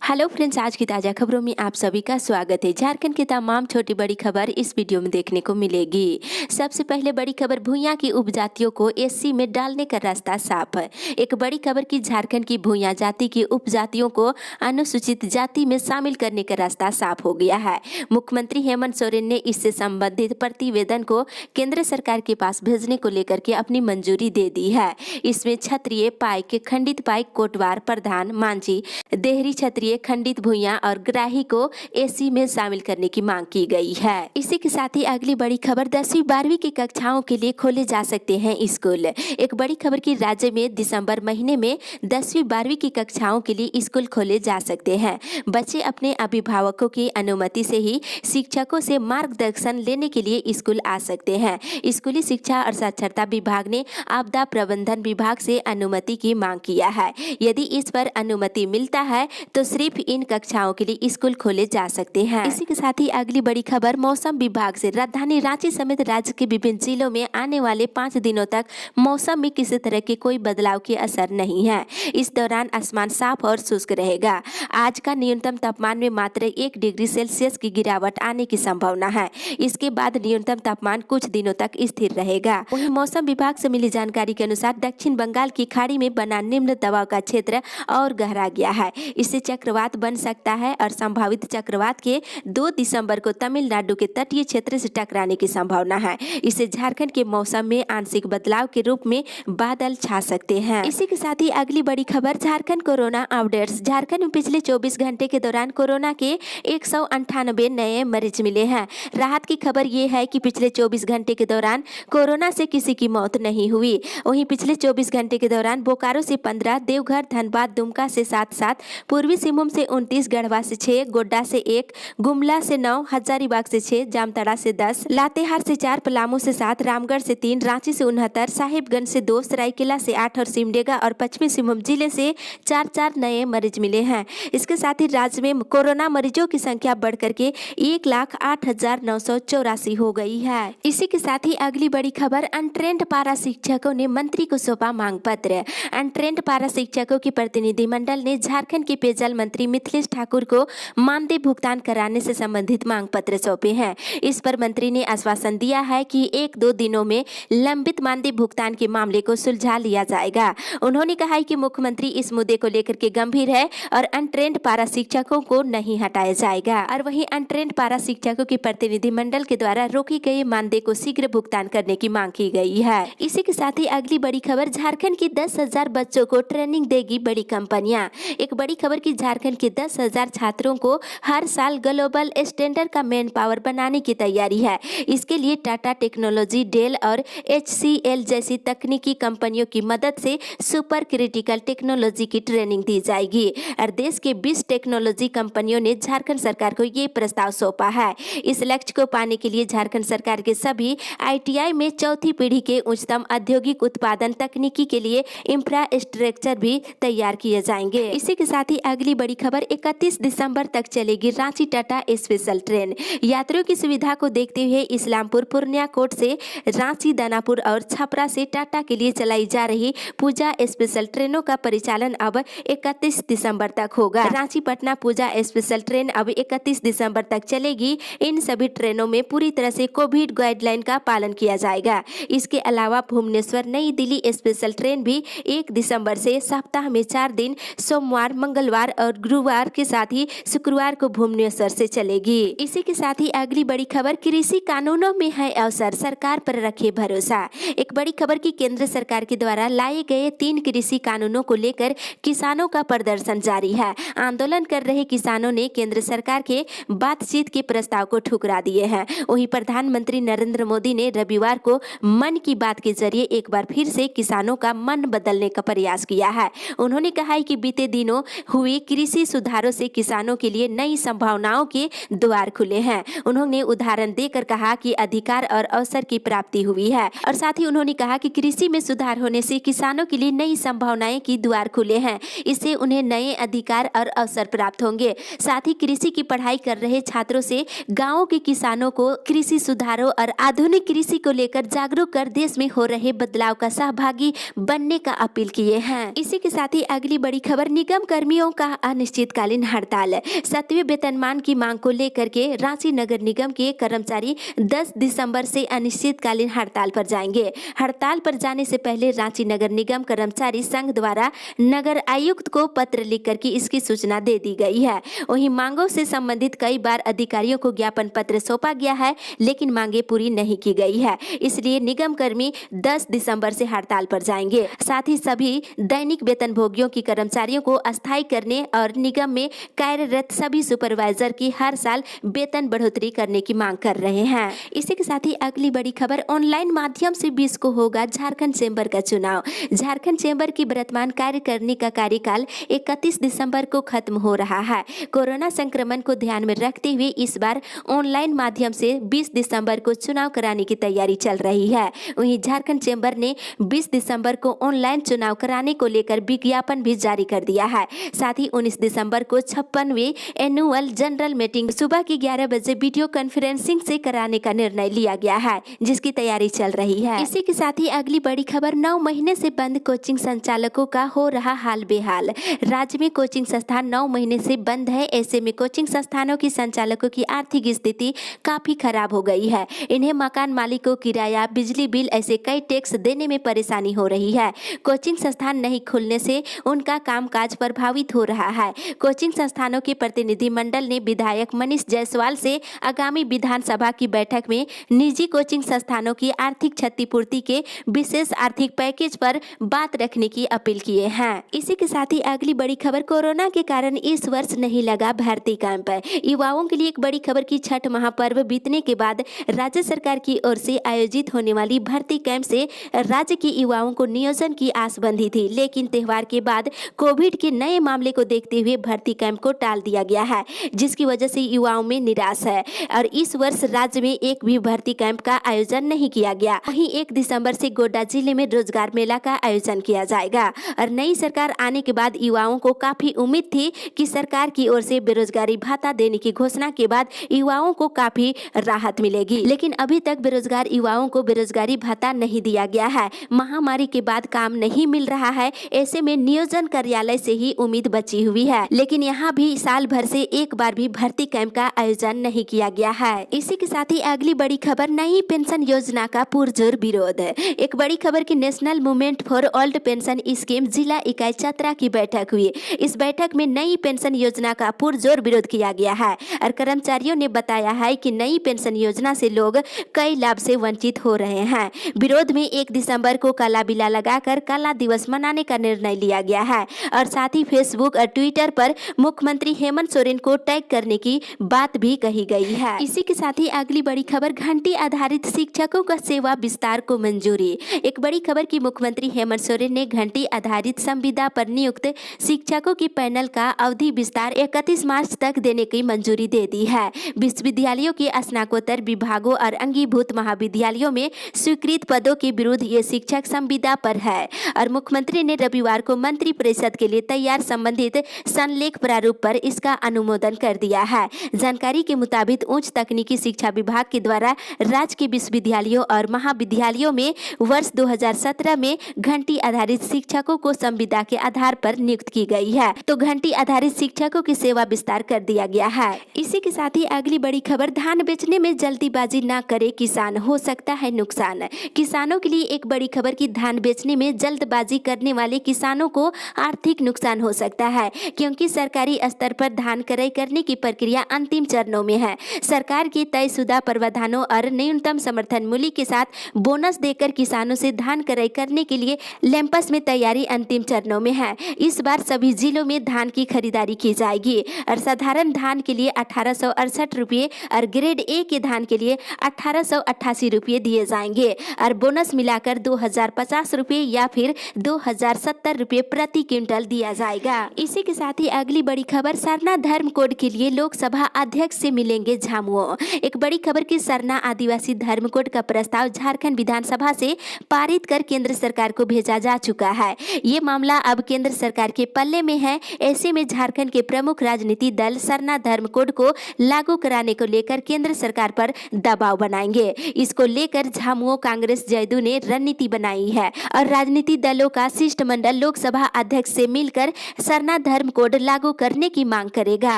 Hello friends, आज की ताज़ा खबरों में आप सभी का स्वागत है। झारखंड की तमाम छोटी बड़ी खबर इस वीडियो में देखने को मिलेगी। सबसे पहले बड़ी खबर, भूया की उपजातियों को एससी में डालने का रास्ता साफ है। एक बड़ी खबर की झारखंड की भूया जाति की उपजातियों को अनुसूचित जाति में शामिल करने का रास्ता साफ हो गया है। मुख्यमंत्री हेमंत सोरेन ने इससे संबंधित प्रतिवेदन को केंद्र सरकार के पास भेजने को लेकर के अपनी मंजूरी दे दी है। इसमें क्षत्रिय, पाइक, खंडित पाइक, कोटवार, प्रधान, मांझी, देहरी क्षत्रिय, खंडित भूया और ग्राही को एससी में शामिल करने की मांग की गई है। इसी के साथ ही अगली बड़ी खबर, 10वीं 12वीं की कक्षाओं के लिए खोले जा सकते हैं स्कूल। एक बड़ी खबर की राज्य में दिसंबर महीने में 10वीं 12वीं की कक्षाओं के लिए स्कूल खोले जा सकते हैं। बच्चे अपने अभिभावकों की अनुमति से ही शिक्षकों से मार्गदर्शन लेने के लिए स्कूल आ सकते हैं। स्कूली शिक्षा और साक्षरता विभाग ने आपदा प्रबंधन विभाग से अनुमति की मांग किया है। यदि इस पर अनुमति मिलता है तो सिर्फ इन कक्षाओं के लिए स्कूल खोले जा सकते हैं। इसी के साथ ही अगली बड़ी खबर, मौसम विभाग से राजधानी रांची समेत राज्य के विभिन्न जिलों में आने वाले 5 दिनों तक मौसम में किसी तरह के कोई बदलाव के असर नहीं है। इस दौरान आसमान साफ और शुष्क रहेगा। आज का न्यूनतम तापमान में मात्र 1 डिग्री सेल्सियस की गिरावट आने की संभावना है। इसके बाद न्यूनतम तापमान कुछ दिनों तक स्थिर रहेगा। वहीं मौसम विभाग से मिली जानकारी के अनुसार दक्षिण बंगाल की खाड़ी में बना निम्न दबाव का क्षेत्र और गहरा गया है। इससे चक्रवात बन सकता है और संभावित चक्रवात के 2 दिसंबर को तमिलनाडु के तटीय क्षेत्र से टकराने की संभावना है। इससे झारखंड के मौसम में आंशिक बदलाव के रूप में बादल छा सकते हैं। इसी के साथ ही अगली बड़ी खबर, झारखंड कोरोना अपडेट्स। झारखंड में पिछले 24 घंटे के दौरान कोरोना के 198 नए मरीज मिले हैं। राहत की खबर ये है कि पिछले 24 घंटे के दौरान कोरोना से किसी की मौत नहीं हुई। वहीं पिछले 24 घंटे के दौरान बोकारो से 15, देवघर, धनबाद, दुमका से 7, पूर्वी सिंहभूम से 29, गढ़वा से 6, गोड्डा से 1, गुमला से 9, हजारीबाग से 6, जामताड़ा से 10, लातेहार से 4, पलामू से 7, रामगढ़ से 3, रांची से 69, साहिबगंज से 2, सरायकेला से 8 और सिमडेगा और पश्चिमी सिंहभूम जिले से 4 नए मरीज मिले हैं। इसके साथ ही राज्य में कोरोना मरीजों की संख्या बढ़कर के 1,08,984 हो गई है। इसी के साथ ही अगली बड़ी खबर, अनट्रेंड पारा शिक्षकों ने मंत्री को सौंपा मांग पत्र। अनट्रेंड पारा शिक्षकों की प्रतिनिधिमंडल ने झारखंड के पेयजल मंत्री मिथिलेश ठाकुर को मानदेय भुगतान कराने से संबंधित मांग पत्र सौंपे हैं। इस पर मंत्री ने आश्वासन दिया है कि 1-2 दिनों में लंबित मानदेय भुगतान के मामले को सुलझा लिया जाएगा। उन्होंने कहा है कि मुख्यमंत्री इस मुद्दे को लेकर के गंभीर है और अनट्रेंड पारा शिक्षकों को नहीं हटाया जाएगा। और वहीं अनट्रेंड पारा शिक्षकों के प्रतिनिधिमंडल के द्वारा रोकी गई मानदेय को शीघ्र भुगतान करने की मांग की गई है। इसी के साथ ही अगली बड़ी खबर, झारखंड की 10,000 बच्चों को ट्रेनिंग देगी बड़ी कंपनियां। एक बड़ी खबर की झारखंड के 10,000 छात्रों को हर साल ग्लोबल स्टैंडर्ड का मैन पावर बनाने की तैयारी है। इसके लिए टाटा टेक्नोलॉजी, डेल और HCL जैसी तकनीकी कंपनियों की मदद से सुपर क्रिटिकल टेक्नोलॉजी की ट्रेनिंग दी जाएगी। और देश के 20 टेक्नोलॉजी कंपनियों ने झारखंड सरकार को ये प्रस्ताव सौंपा है। इस लक्ष्य को पाने के लिए झारखंड सरकार के सभी ITI में 4थी पीढ़ी के उच्चतम औद्योगिक उत्पादन तकनीकी के लिए इंफ्रास्ट्रक्चर भी तैयार किए जाएंगे। इसी के साथ ही अगली बड़ी खबर, 31 दिसंबर तक चलेगी रांची टाटा स्पेशल ट्रेन। यात्रियों की सुविधा को देखते हुए इस्लामपुर, पूर्णिया कोट से रांची, दानापुर और छपरा से टाटा के लिए चलाई जा रही पूजा स्पेशल ट्रेनों का परिचालन अब 31 दिसंबर तक होगा। रांची पटना पूजा स्पेशल ट्रेन अब 31 दिसंबर तक चलेगी। इन सभी ट्रेनों में पूरी तरह से कोविड गाइडलाइन का पालन किया जाएगा। इसके अलावा भुवनेश्वर नई दिल्ली स्पेशल ट्रेन भी 1 दिसंबर से सप्ताह में 4 दिन, सोमवार, मंगलवार और गुरुवार के साथ ही शुक्रवार को भुवनेश्वर से चलेगी। इसी के साथ ही अगली बड़ी खबर, कृषि कानूनों में है अवसर, सरकार पर रखे भरोसा। एक बड़ी खबर की केंद्र सरकार के द्वारा लाए गए 3 कृषि कानूनों को लेकर किसानों का प्रदर्शन जारी है। आंदोलन कर रहे किसानों ने केंद्र सरकार के बातचीत के प्रस्ताव को ठुकरा दिए हैं। वहीं प्रधानमंत्री नरेंद्र मोदी ने रविवार को मन की बात के जरिए एक बार फिर से किसानों का मन बदलने का प्रयास किया है। उन्होंने कहा है कि बीते दिनों हुए कृषि सुधारों से किसानों के लिए नई संभावनाओं के द्वार खुले हैं। उन्होंने उदाहरण देकर कहा कि अधिकार और अवसर की प्राप्ति हुई है और साथ ही उन्होंने कहा कि कृषि में सुधार होने से किसानों के लिए नई संभावनाएं की द्वार खुले हैं। इससे उन्हें नए अधिकार और अवसर प्राप्त होंगे। साथ ही कृषि की पढ़ाई कर रहे छात्रों से गाँवों के किसानों को कृषि सुधारों और आधुनिक कृषि को लेकर जागरूक कर देश में हो रहे बदलाव का सहभागी बनने का अपील किए हैं। इसी के साथ ही अगली बड़ी खबर, निगम कर्मियों का अनिश्चितकालीन हड़ताल। 7वें वेतनमान की मांग को लेकर के रांची नगर निगम के कर्मचारी 10 दिसंबर से अनिश्चितकालीन हड़ताल पर जाएंगे। हड़ताल पर जाने से पहले रांची नगर निगम कर्मचारी संघ द्वारा नगर आयुक्त को पत्र लिख करके इसकी सूचना दे दी गई है। वहीं मांगों से संबंधित कई बार अधिकारियों को ज्ञापन पत्र सौंपा गया है, लेकिन मांगे पूरी नहीं की गई है। इसलिए निगम कर्मी 10 दिसंबर से हड़ताल पर जाएंगे। साथ ही सभी दैनिक वेतनभोगियों की कर्मचारियों को अस्थायी करने और निगम में कार्यरत सभी सुपरवाइजर की हर साल वेतन बढ़ोतरी करने की मांग कर रहे हैं। इसी के साथ ही अगली बड़ी खबर, ऑनलाइन माध्यम से 20 को होगा झारखंड चेंबर का चुनाव। झारखंड चेंबर की वर्तमान कार्यकारिणी का कार्यकाल 31 दिसंबर को खत्म हो रहा है। कोरोना संक्रमण को ध्यान में रखते हुए इस बार ऑनलाइन माध्यम से 20 दिसंबर को चुनाव कराने की तैयारी चल रही है। वहीं झारखंड चेंबर ने 20 दिसंबर को ऑनलाइन चुनाव कराने को लेकर विज्ञापन भी जारी कर दिया है। साथ ही 19 दिसंबर को 56वें एनुअल जनरल मीटिंग सुबह के 11 बजे वीडियो कॉन्फ्रेंसिंग से कराने का निर्णय लिया गया है, जिसकी तैयारी चल रही है। इसी के साथ ही अगली बड़ी खबर, 9 महीने से बंद कोचिंग संचालकों का हो रहा हाल बेहाल। राज्य में कोचिंग संस्थान 9 महीने से बंद है। ऐसे में कोचिंग संस्थानों की संचालकों की आर्थिक स्थिति काफी खराब हो गई है। इन्हें मकान मालिकों, किराया, बिजली बिल ऐसे कई टैक्स देने में परेशानी हो रही है। कोचिंग संस्थान नहीं खुलने से उनका कामकाज प्रभावित हो रहा है। कोचिंग संस्थानों के प्रतिनिधि मंडल ने विधायक मनीष जायसवाल से आगामी विधानसभा की बैठक में निजी कोचिंग संस्थानों की आर्थिक क्षतिपूर्ति के विशेष आर्थिक पैकेज पर बात रखने की अपील किए हैं। इसी के साथ ही अगली बड़ी खबर, कोरोना के कारण इस वर्ष नहीं लगा भर्ती कैंप। युवाओं के लिए एक बड़ी खबर की छठ महापर्व बीतने के बाद राज्य सरकार की ओर से आयोजित होने वाली भर्ती कैंप से राज्य के युवाओं को नियोजन की आस बंधी थी, लेकिन त्योहार के बाद कोविड के नए मामले को देखते हुए भर्ती कैंप को टाल दिया गया है, जिसकी वजह से युवाओं में निराश है और इस वर्ष राज्य में एक भी भर्ती कैंप का आयोजन नहीं किया गया। वहीं 1 दिसंबर से गोड्डा जिले में रोजगार मेला का आयोजन किया जाएगा और नई सरकार आने के बाद युवाओं को काफी उम्मीद थी कि सरकार की ओर से बेरोजगारी भत्ता देने की घोषणा के बाद युवाओं को काफी राहत मिलेगी, लेकिन अभी तक बेरोजगार युवाओं को बेरोजगारी भत्ता नहीं दिया गया है। महामारी के बाद काम नहीं मिल रहा है, ऐसे में नियोजन कार्यालय से ही उम्मीद बची हुई है, लेकिन यहाँ भी साल भर से एक बार भी भर्ती कैंप का आयोजन नहीं किया गया है। इसी के साथ ही अगली बड़ी खबर, नई पेंशन योजना का पुरजोर विरोध। एक बड़ी खबर की national movement for old pension scheme जिला इकाई चतरा की बैठक हुई। इस बैठक में नई पेंशन योजना का पुरजोर विरोध किया गया है और कर्मचारियों ने बताया है कि नई पेंशन योजना से लोग कई लाभ से वंचित हो रहे हैं। विरोध में 1 दिसंबर को काला बिला लगाकर काला दिवस मनाने का निर्णय लिया गया है और साथ ही फेसबुक और ट्विटर पर मुख्यमंत्री हेमंत सोरेन को टैग करने की बात भी कही गई है। इसी के साथ ही अगली बड़ी खबर, घंटी आधारित शिक्षकों का सेवा विस्तार को मंजूरी। एक बड़ी खबर की मुख्यमंत्री हेमंत सोरेन ने घंटी आधारित संविदा पर नियुक्त शिक्षकों की पैनल का अवधि विस्तार 31 मार्च तक देने की मंजूरी दे दी है। विश्वविद्यालयों के स्नातकोत्तर विभागों और अंगीभूत महाविद्यालयों में स्वीकृत पदों के विरुद्ध ये शिक्षक संविदा पर है और मुख्यमंत्री ने रविवार को मंत्री परिषद के लिए तैयार संबंधित संलेख प्रारूप पर इसका अनुमोदन कर दिया है। जानकारी के मुताबिक उच्च तकनीकी शिक्षा विभाग के द्वारा राज्य के विश्वविद्यालयों और महाविद्यालयों में वर्ष 2017 में घंटी आधारित शिक्षकों को संविदा के आधार पर नियुक्त की गई है, तो घंटी आधारित शिक्षकों की सेवा विस्तार कर दिया गया है। इसी के साथ ही अगली बड़ी खबर, धान बेचने में जल्दीबाजी न करे किसान, हो सकता है नुकसान। किसानों के लिए एक बड़ी खबर की धान बेचने में जल्दबाजी करने वाले किसानों को आर्थिक नुकसान हो सकता है, क्योंकि सरकारी स्तर पर धान क्रय करने की प्रक्रिया अंतिम चरणों में है। सरकार के तयशुदा प्रावधानों और न्यूनतम समर्थन मूल्य के साथ बोनस देकर किसानों से धान क्रय करने के लिए लैंपस में तैयारी अंतिम चरणों में है। इस बार सभी जिलों में धान की खरीदारी की जाएगी और साधारण धान के लिए 1868 रुपये और ग्रेड ए के धान के लिए 1888 रुपये दिए जाएंगे और बोनस मिलाकर 2050 रुपये या फिर 2070 रुपये प्रति क्विंटल दिया जाएगा। इसी के साथ ही अगली बड़ी खबर, सरना धर्म कोड के लिए लोकसभा अध्यक्ष से मिलेंगे झामुमो। एक बड़ी खबर की सरना आदिवासी धर्म कोड का प्रस्ताव झारखंड विधानसभा से पारित कर केंद्र सरकार को भेजा जा चुका है। ये मामला अब केंद्र सरकार के पल्ले में है। ऐसे में झारखंड के प्रमुख राजनीतिक दल सरना धर्म कोड को लागू कराने को लेकर केंद्र सरकार पर दबाव बनाएंगे। इसको लेकर झामुमो कांग्रेस जदयू ने रणनीति बनाई है और राजनीतिक दलों का शिष्टमंडल लोकसभा अध्यक्ष से मिलकर सरना धर्म रिफॉर्म कोड लागू करने की मांग करेगा।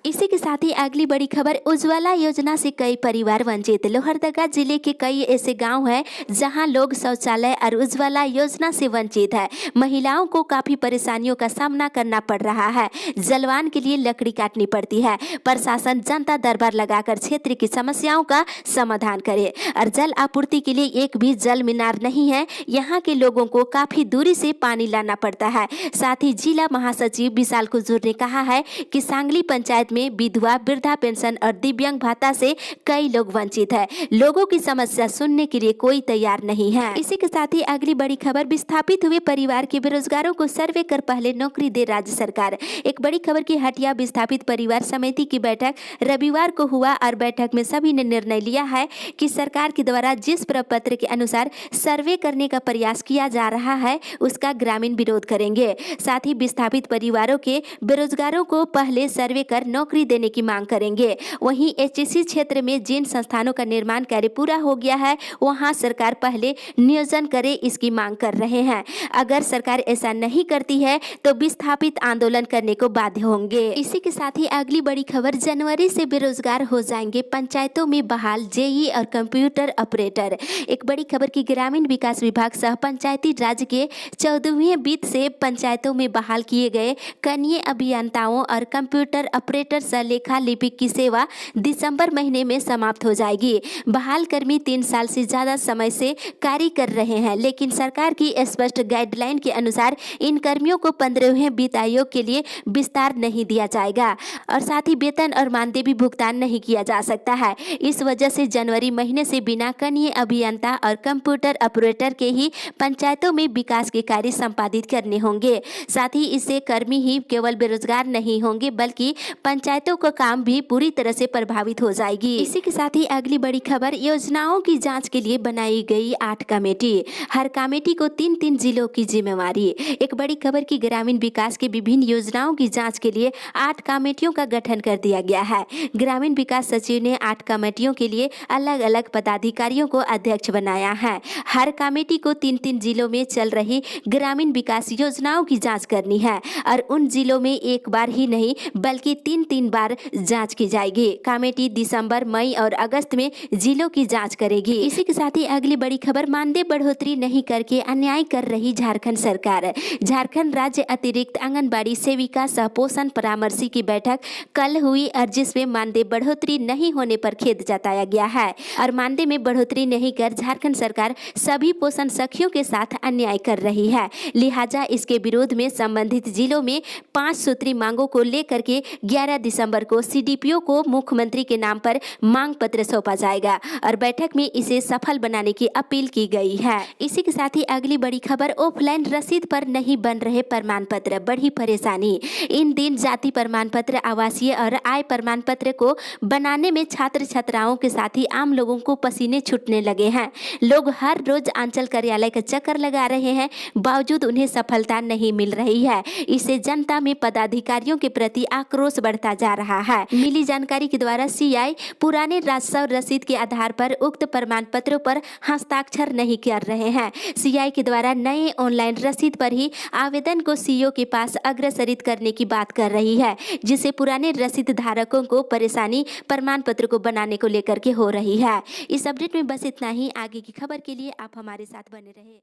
इसी के साथ ही अगली बड़ी खबर, उज्ज्वला योजना से कई परिवार वंचित। लोहरदगा जिले के कई ऐसे गांव हैं जहां लोग शौचालय और उज्ज्वला योजना से वंचित है। महिलाओं को काफी परेशानियों का सामना करना पड़ रहा है। जलवान के लिए लकड़ी काटनी पड़ती है। प्रशासन जनता दरबार लगाकर क्षेत्र की समस्याओं का समाधान करे। और जल आपूर्ति के लिए एक भी जल मीनार नहीं है। यहाँ के लोगों को काफी दूरी से पानी लाना पड़ता है। साथ ही जिला महासचिव विशाल कुजूर ने कहा है कि सांगली पंचायत में विधवा, वृद्धा पेंशन और दिव्यांग भाता से कई लोग वंचित है। लोगों की समस्या सुनने के लिए कोई तैयार नहीं है। इसी के साथ ही अगली बड़ी खबर, विस्थापित हुए परिवार के बेरोजगारों को सर्वे कर पहले नौकरी दे राज्य सरकार। एक बड़ी खबर की हटिया विस्थापित परिवार समिति की बैठक रविवार को हुआ और बैठक में सभी ने निर्णय लिया है कि सरकार के द्वारा जिस प्रपत्र के अनुसार सर्वे करने का प्रयास किया जा रहा है उसका ग्रामीण विरोध करेंगे। साथ ही विस्थापित परिवारों के बेरोजगारों को पहले सर्वे कर नौकरी देने की मांग करेंगे। वहीं एचईसी क्षेत्र में जिन संस्थानों का निर्माण कार्य पूरा हो गया है वहां सरकार पहले नियोजन करे, इसकी मांग कर रहे हैं। अगर सरकार ऐसा नहीं करती है तो विस्थापित आंदोलन करने को बाध्य होंगे। इसी के साथ ही अगली बड़ी खबर, जनवरी से बेरोजगार हो जाएंगे पंचायतों में बहाल जेई और कंप्यूटर ऑपरेटर। एक बड़ी खबर की ग्रामीण विकास विभाग सह पंचायती राज के 14वें वित्त से पंचायतों में बहाल किए गए कनीय अभियंताओं और कंप्यूटर ऑपरेटर सह लेखा लिपिक की सेवा दिसंबर महीने में समाप्त हो जाएगी। बहाल कर्मी 3 साल से ज्यादा समय से कार्य कर रहे हैं, लेकिन सरकार की स्पष्ट गाइडलाइन के अनुसार इन कर्मियों को 15वें वित्त आयोग के लिए विस्तार नहीं दिया जाएगा और साथ ही वेतन और मानदेय भी भुगतान नहीं किया जा सकता है। इस वजह से जनवरी महीने से बिना कनीय अभियंता और कंप्यूटर ऑपरेटर के ही पंचायतों में विकास के कार्य संपादित करने होंगे। साथ ही इससे कर्मी ही केवल बेरोजगार नहीं होंगे बल्कि पंचायतों का काम भी पूरी तरह से प्रभावित हो जाएगी। इसी के साथ ही अगली बड़ी खबर, योजनाओं की जांच के लिए बनाई गई 8 कमेटी। हर कमेटी को 3-3 जिलों की जिम्मेवारी। एक बड़ी खबर की ग्रामीण विकास के विभिन्न योजनाओं की जांच के लिए 8 कमेटियों का गठन कर दिया गया है। ग्रामीण विकास सचिव ने 8 कमेटियों के लिए अलग अलग पदाधिकारियों को अध्यक्ष बनाया है। हर कमेटी को 3-3 जिलों में चल रही ग्रामीण विकास योजनाओं की जांच करनी है और उन जिलों में एक बार ही नहीं बल्कि 3-3 बार जांच की जाएगी। कमेटी दिसंबर, मई और अगस्त में जिलों की जांच करेगी। इसी के साथ ही अगली बड़ी खबर, मानदेय बढ़ोतरी नहीं करके अन्याय कर रही झारखंड सरकार। झारखंड राज्य अतिरिक्त आंगनबाड़ी सेविका सह पोषण परामर्शी की बैठक कल हुई और जिसमें मानदेय बढ़ोतरी नहीं होने पर खेद जताया गया है और मानदेय में बढ़ोतरी नहीं कर झारखंड सरकार सभी पोषण सखियों के साथ अन्याय कर रही है। लिहाजा इसके विरोध में संबंधित जिलों में 5 सूत्री मांगों को लेकर के 11 दिसंबर को सीडीपीओ को मुख्यमंत्री के नाम पर मांग पत्र सौंपा जाएगा और बैठक में इसे सफल बनाने की अपील की गई है। इसी के साथ ही अगली बड़ी खबर, ऑफलाइन रसीद पर नहीं बन रहे प्रमाण पत्र, बढ़ी परेशानी। इन दिन जाति प्रमाण पत्र, आवासीय और आय प्रमाण पत्र को बनाने में छात्र छात्राओं के साथ ही आम लोगों को पसीने छूटने लगे हैं। लोग हर रोज अंचल कार्यालय का चक्कर लगा रहे हैं, बावजूद उन्हें सफलता नहीं मिल रही है। इससे जनता में पदाधिकारियों के प्रति आक्रोश बढ़ता जा रहा है। मिली जानकारी के द्वारा सीआई पुराने राजस्व रसीद के आधार पर उक्त प्रमाण पत्रों पर हस्ताक्षर नहीं कर रहे हैं। सीआई के द्वारा नए ऑनलाइन रसीद पर ही आवेदन को सीईओ के पास अग्रसरित करने की बात कर रही है, जिससे पुराने रसीद धारकों को परेशानी प्रमाण पत्र को बनाने को लेकर के हो रही है। इस अपडेट में बस इतना ही। आगे की खबर के लिए आप हमारे साथ बने रहे।